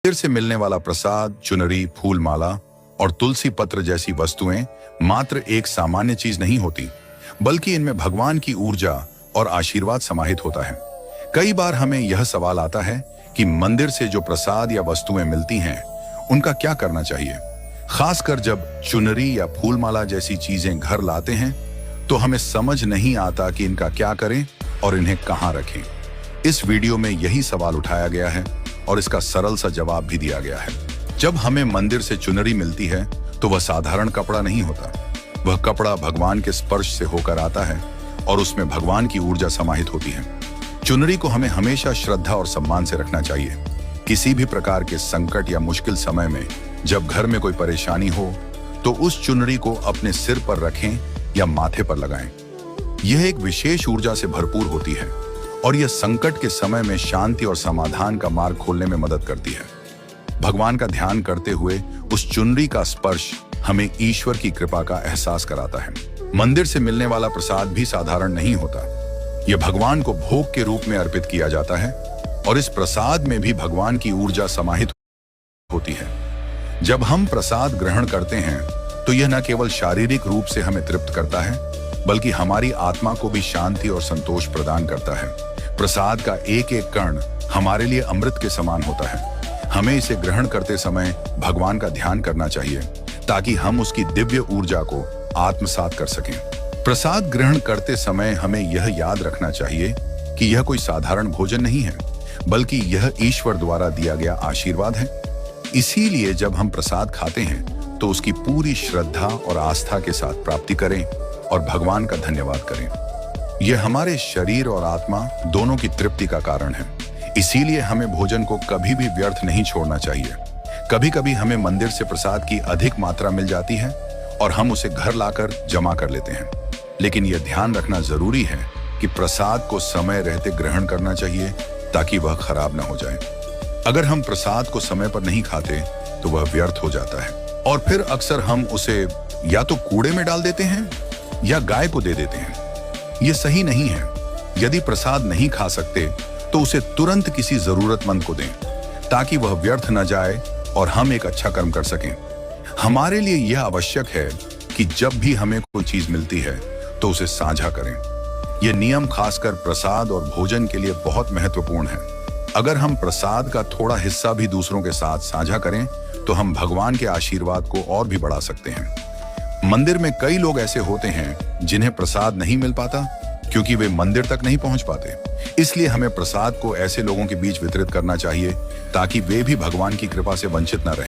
मंदिर से मिलने वाला प्रसाद, चुनरी, फूल माला और तुलसी पत्र जैसी वस्तुएं मात्र एक सामान्य चीज नहीं होती, बल्कि इनमें भगवान की ऊर्जा और आशीर्वाद समाहित होता है। कई बार हमें यह सवाल आता है कि मंदिर से जो प्रसाद या वस्तुएं मिलती हैं, उनका क्या करना चाहिए। खासकर जब चुनरी या फूल माला जैसी चीजें घर लाते हैं तो हमें समझ नहीं आता कि इनका क्या करें और इन्हें कहां रखें। इस वीडियो में यही सवाल उठाया गया है और इसका सरल सा जवाब भी दिया गया है। जब हमें मंदिर से चुनरी मिलती है तो वह साधारण कपड़ा नहीं होता। वह कपड़ा भगवान के स्पर्श से होकर आता है और उसमें भगवान की ऊर्जा समाहित होती है। चुनरी को हमें हमेशा श्रद्धा और सम्मान से रखना चाहिए। किसी भी प्रकार के संकट या मुश्किल समय में जब घर में कोई परेशानी हो तो उस चुनरी को अपने सिर पर रखें या माथे पर लगाएं। यह एक विशेष ऊर्जा से भरपूर होती है और यह संकट के समय में शांति और समाधान का मार्ग खोलने में मदद करती है। भगवान का ध्यान करते हुए उस चुनरी का स्पर्श हमें ईश्वर की कृपा का एहसास कराता है। मंदिर से मिलने वाला प्रसाद भी साधारण नहीं होता। यह भगवान को भोग के रूप में अर्पित किया जाता है और इस प्रसाद में भी भगवान की ऊर्जा समाहित होती है। जब हम प्रसाद ग्रहण करते हैं तो यह न केवल शारीरिक रूप से हमें तृप्त करता है, बल्कि हमारी आत्मा को भी शांति और संतोष प्रदान करता है। प्रसाद का एक एक कण हमारे लिए अमृत के समान होता है। हमें इसे ग्रहण करते समय भगवान का ध्यान करना चाहिए ताकि हम उसकी दिव्य ऊर्जा को आत्मसात कर सकें। प्रसाद ग्रहण करते समय हमें यह याद रखना चाहिए कि यह कोई साधारण भोजन नहीं है, बल्कि यह ईश्वर द्वारा दिया गया आशीर्वाद है। इसीलिए जब हम प्रसाद खाते हैं तो उसकी पूरी श्रद्धा और आस्था के साथ प्राप्ति करें और भगवान का धन्यवाद करें। यह हमारे शरीर और आत्मा दोनों की तृप्ति का कारण है। इसीलिए हमें भोजन को कभी भी व्यर्थ नहीं छोड़ना चाहिए। कभी कभी हमें मंदिर से प्रसाद की अधिक मात्रा मिल जाती है और हम उसे घर लाकर जमा कर लेते हैं, लेकिन यह ध्यान रखना जरूरी है कि प्रसाद को समय रहते ग्रहण करना चाहिए ताकि वह खराब न हो जाए। अगर हम प्रसाद को समय पर नहीं खाते तो वह व्यर्थ हो जाता है और फिर अक्सर हम उसे या तो कूड़े में डाल देते हैं या गाय को दे देते हैं। यह सही नहीं है। यदि प्रसाद नहीं खा सकते तो उसे तुरंत किसी जरूरतमंद को दें ताकि वह व्यर्थ न जाए और हम एक अच्छा कर्म कर सकें। हमारे लिए यह आवश्यक है कि जब भी हमें कोई चीज मिलती है तो उसे साझा करें। यह नियम खासकर प्रसाद और भोजन के लिए बहुत महत्वपूर्ण है। अगर हम प्रसाद का थोड़ा हिस्सा भी दूसरों के साथ साझा करें तो हम भगवान के आशीर्वाद को और भी बढ़ा सकते हैं। मंदिर में कई लोग ऐसे होते हैं जिन्हें प्रसाद नहीं मिल पाता क्योंकि वे मंदिर तक नहीं पहुंच पाते। इसलिए हमें प्रसाद को ऐसे लोगों के बीच वितरित करना चाहिए ताकि वे भी भगवान की कृपा से वंचित न रहें।